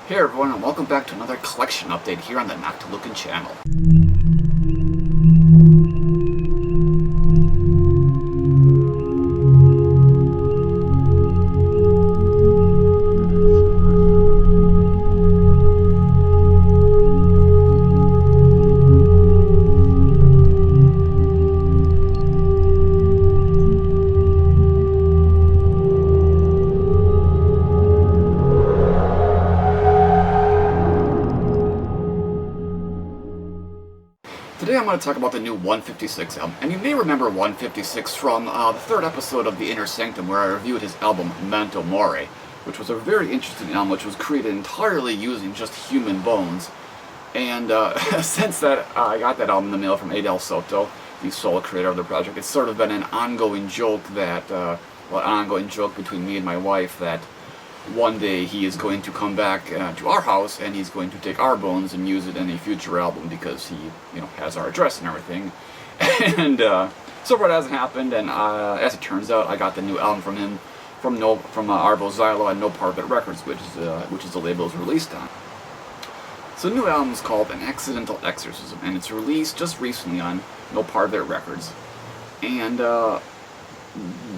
Hey everyone, and welcome back to another collection update here on the Not to Lookin' channel. Today I'm going to talk about the new 156 album, and you may remember 156 from the third episode of the Inner Sanctum, where I reviewed his album Memento Mori, which was a very interesting album, which was created entirely using just human bones. And since that I got that album in the mail from Adel Souto, the sole creator of the project, it's sort of been an ongoing joke that, an ongoing joke between me and my wife that one day he is going to come back to our house and he's going to take our bones and use it in a future album because he, has our address and everything. And so far that hasn't happened, and as it turns out, I got the new album from him from Arvo Zylo and No Part of It Records, which is the label it's released on. So the new album is called An Accidental Exorcism, and it's released just recently on No Part of It Records. And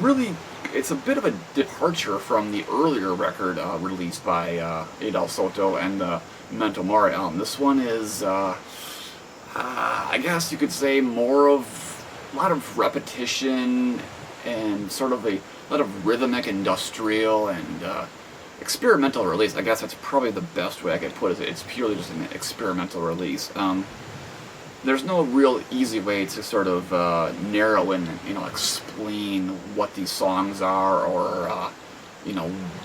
really, it's a bit of a departure from the earlier record released by Adel Souto and the Memento Mori album. This one is, I guess you could say, more of a lot of repetition and sort of a lot of rhythmic industrial and experimental release. I guess that's probably the best way I could put it. It's purely just an experimental release. There's no real easy way to sort of narrow and explain what these songs are, or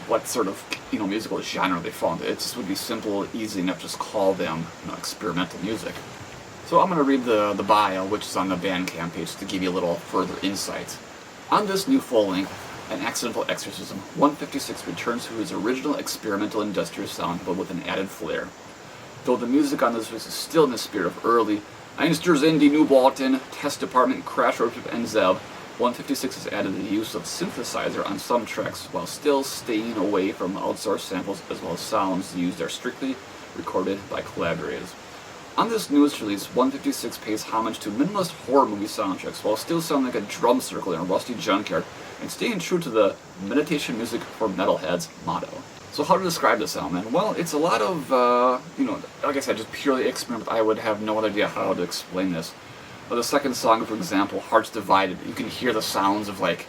what sort of musical genre they fall into. It just would be simple, easy enough, just call them experimental music. So I'm going to read the bio, which is on the Bandcamp page, to give you a little further insight. On this new full length, An Accidental Exorcism, 156 returns to his original experimental industrial sound, but with an added flair. Though the music on this is still in the spirit of early Einsters in die Neubauten, Test Department, Crash Roadtrip, and Zeb, 156 has added the use of synthesizer on some tracks while still staying away from outsourced samples as well as sounds used are strictly recorded by collaborators. On this newest release, 156 pays homage to minimalist horror movie soundtracks while still sounding like a drum circle in a rusty junkyard and staying true to the meditation music for metalheads motto. So how to describe this album, man? Well, it's a lot of, like I said, just purely experimental. I would have no idea how to explain this. But the second song, for example, Hearts Divided, you can hear the sounds of like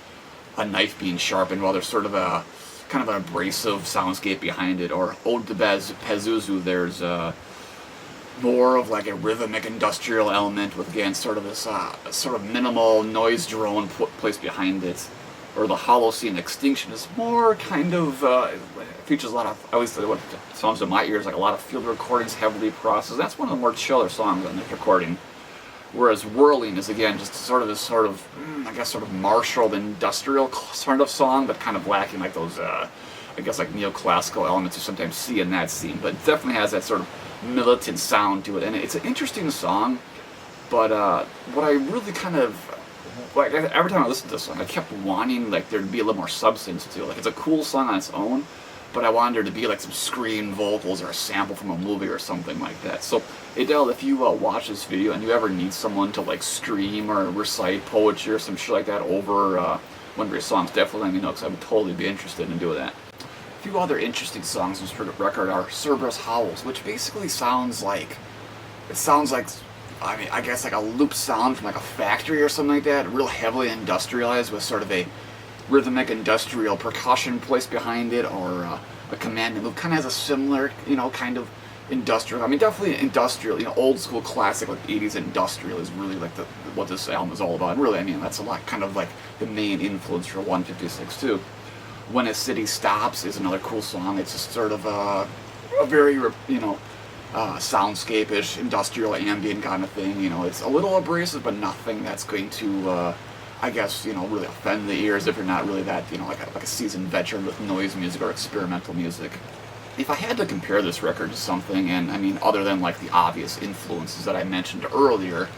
a knife being sharpened while there's sort of a kind of an abrasive soundscape behind it. Or Ode to Pazuzu, there's more of like a rhythmic industrial element with, again, sort of this sort of minimal noise drone placed behind it. Or the Holocene Extinction is more kind of, features a lot of, I always say what sounds to my ears like a lot of field recordings, heavily processed. That's one of the more chiller songs on this recording. Whereas Whirling is, again, just sort of this sort of, marshaled industrial sort of song, but kind of lacking like those, like neoclassical elements you sometimes see in that scene. But it definitely has that sort of militant sound to it. And it's an interesting song, but what I really kind of, like, every time I listened to this song, I kept wanting like there to be a little more substance to it. Like, it's a cool song on its own, but I wanted there to be like some scream vocals or a sample from a movie or something like that. So, Adel, if you watch this video and you ever need someone to like scream or recite poetry or some shit like that over one of your songs, definitely let me know, because I would totally be interested in doing that. A few other interesting songs on this record are Cerberus Howls, which basically sounds like, I guess like a loop sound from like a factory or something like that, real heavily industrialized with sort of a rhythmic industrial percussion placed behind it, or a command move. Kind of has a similar, kind of industrial, definitely industrial, old school classic, like 80s industrial is really like what this album is all about. And really, that's a lot, kind of like the main influence for 156 too. When a City Stops is another cool song. It's just sort of a very, soundscape-ish, industrial, ambient kind of thing. It's a little abrasive, but nothing that's going to, really offend the ears if you're not really that, like a seasoned veteran with noise music or experimental music. If I had to compare this record to something, and other than like the obvious influences that I mentioned earlier,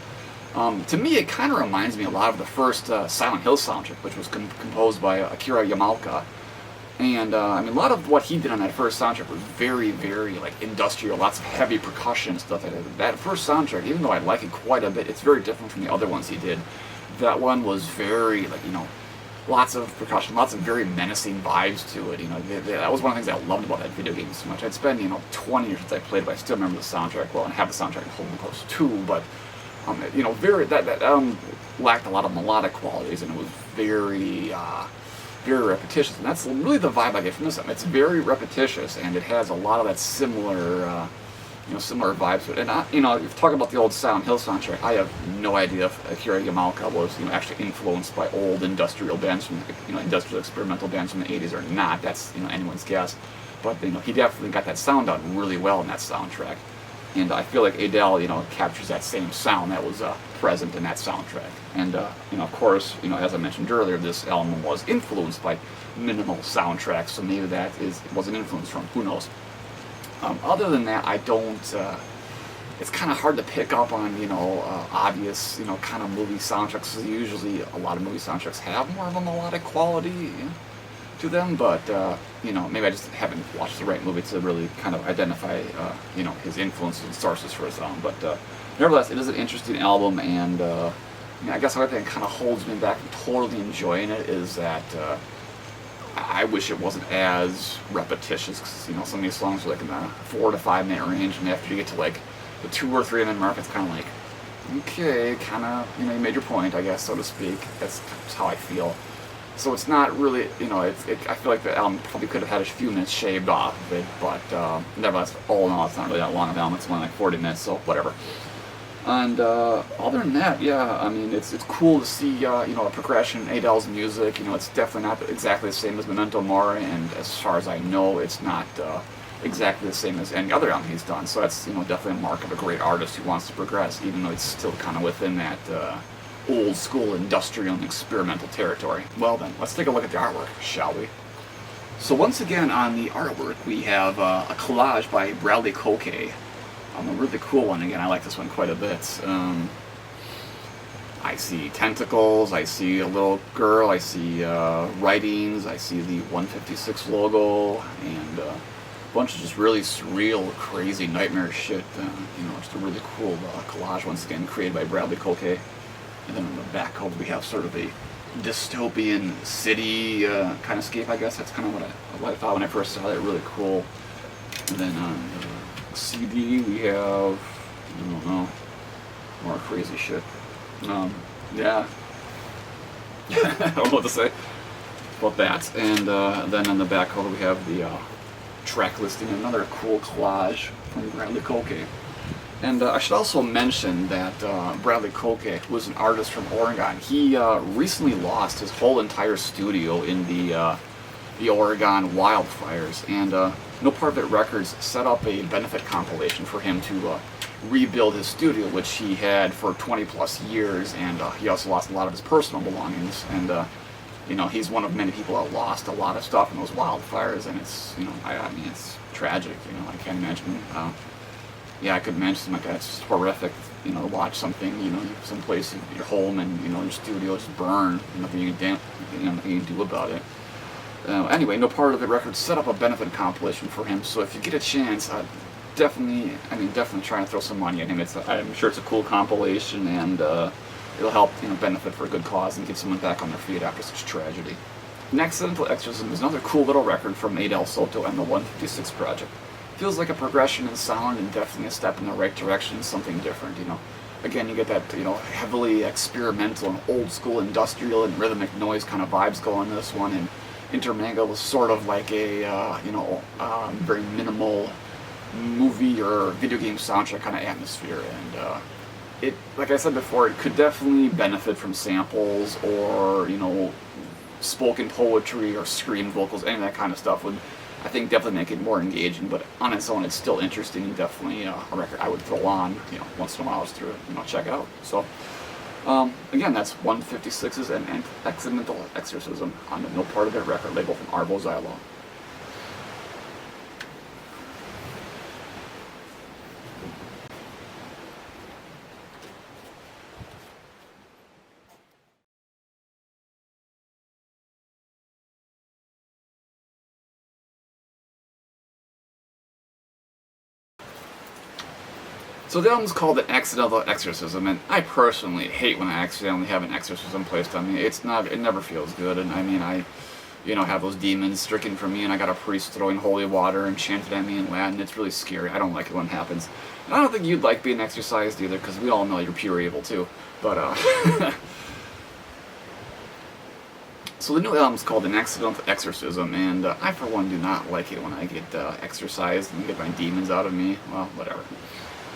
to me it kind of reminds me a lot of the first Silent Hill soundtrack, which was composed by Akira Yamaoka. And I mean, a lot of what he did on that first soundtrack was very, very like industrial, lots of heavy percussion and stuff like that. That first soundtrack, even though I like it quite a bit, it's very different from the other ones he did. That one was very like, you know, lots of percussion, lots of very menacing vibes to it. You know, that was one of the things I loved about that video game so much. I'd spent, you know, 20 years since I played it, but I still remember the soundtrack well, and have the soundtrack in Holding Close too. But you know, that lacked a lot of melodic qualities, and it was very repetitious, and that's really the vibe I get from this album. It's very repetitious, and it has a lot of that similar, you know, similar vibes to it. And you know, if you talk about the old Silent Hill soundtrack, I have no idea if Akira Yamaoka was, you know, actually influenced by old industrial bands from, you know, industrial experimental bands from the '80s or not. That's, you know, anyone's guess. But you know, he definitely got that sound done really well in that soundtrack. And I feel like Adel, you know, captures that same sound that was present in that soundtrack. And you know, of course, you know, as I mentioned earlier, this album was influenced by minimal soundtracks, so maybe that was an influence from. Who knows? Other than that, I don't. It's kind of hard to pick up on, you know, obvious, you know, kind of movie soundtracks. Usually, a lot of movie soundtracks have more of a melodic quality, you know, to them, but you know, maybe I just haven't watched the right movie to really kind of identify, you know, his influences and sources for his album. But nevertheless, it is an interesting album, and you know, I guess the only thing that kind of holds me back from totally enjoying it is that I wish it wasn't as repetitious, because, you know, some of these songs are like in the 4 to 5 minute range, and after you get to like the 2 or 3 minute mark, it's kind of like, okay, kind of, you know, you made your point, I guess, so to speak. That's how I feel. So it's not really, you know, I feel like the album probably could have had a few minutes shaved off of it, but nevertheless, all in all, it's not really that long of an album. It's only like 40 minutes, so whatever. And other than that, yeah, I mean, it's cool to see, you know, a progression in Adel's music. You know, it's definitely not exactly the same as Memento Mori, and as far as I know, it's not exactly the same as any other album he's done. So that's, you know, definitely a mark of a great artist who wants to progress, even though it's still kind of within that old school industrial and experimental territory. Well then, let's take a look at the artwork, shall we? So once again on the artwork we have a collage by Bradley Koke. A really cool one. Again, I like this one quite a bit. I see tentacles, I see a little girl, I see writings, I see the 156 logo, and a bunch of just really surreal, crazy, nightmare shit. You know, just a really cool collage once again created by Bradley Koke. And then on the back cover we have sort of a dystopian city kind of scape, I guess. That's kind of what I thought when I first saw it. Really cool. And then on the CD we have, I don't know, more crazy shit. Yeah. I don't know what to say about that. And then on the back cover we have the track listing, another cool collage from Bradley Koke. And I should also mention that Bradley Koke was an artist from Oregon. He recently lost his whole entire studio in the Oregon wildfires, and No Part of It Records set up a benefit compilation for him to rebuild his studio, which he had for 20 plus years, and he also lost a lot of his personal belongings. And you know, he's one of many people that lost a lot of stuff in those wildfires, and it's, you know, I mean, it's tragic. You know, I can't imagine. Yeah, I could imagine something like that. It's just horrific, you know, to watch something, you know, someplace, your home and, you know, your studio just burn, nothing you can do about it. Anyway, No Part of It Records set up a benefit compilation for him, so if you get a chance, definitely try and throw some money at him. I'm sure it's a cool compilation, and it'll help, you know, benefit for a good cause and get someone back on their feet after such tragedy. Accidental Exorcism is another cool little record from Adel Souto and the 156 Project. Feels like a progression in sound and definitely a step in the right direction, something different, you know. Again, you get that, you know, heavily experimental and old school industrial and rhythmic noise kind of vibes going in this one, and intermingled with sort of like a, you know, very minimal movie or video game soundtrack kind of atmosphere. And it, like I said before, it could definitely benefit from samples or, you know, spoken poetry or screamed vocals, any of that kind of stuff would, I think, definitely make it more engaging, but on its own, it's still interesting and definitely a record I would throw on, you know, once in a while just to, you know, check out. So, again, that's 156's and Accidental Exorcism on the No Part of It record label from Arvo Zylo. So the album's called An Accidental Exorcism, and I personally hate when I accidentally have an exorcism placed on me. It never feels good, and I mean, I have those demons stricken from me, and I got a priest throwing holy water and chanted at me in Latin. It's really scary. I don't like it when it happens. And I don't think you'd like being exorcised either, because we all know you're pure evil too. But, So the new album's called An Accidental Exorcism, and I for one do not like it when I get exorcised and get my demons out of me. Well, whatever.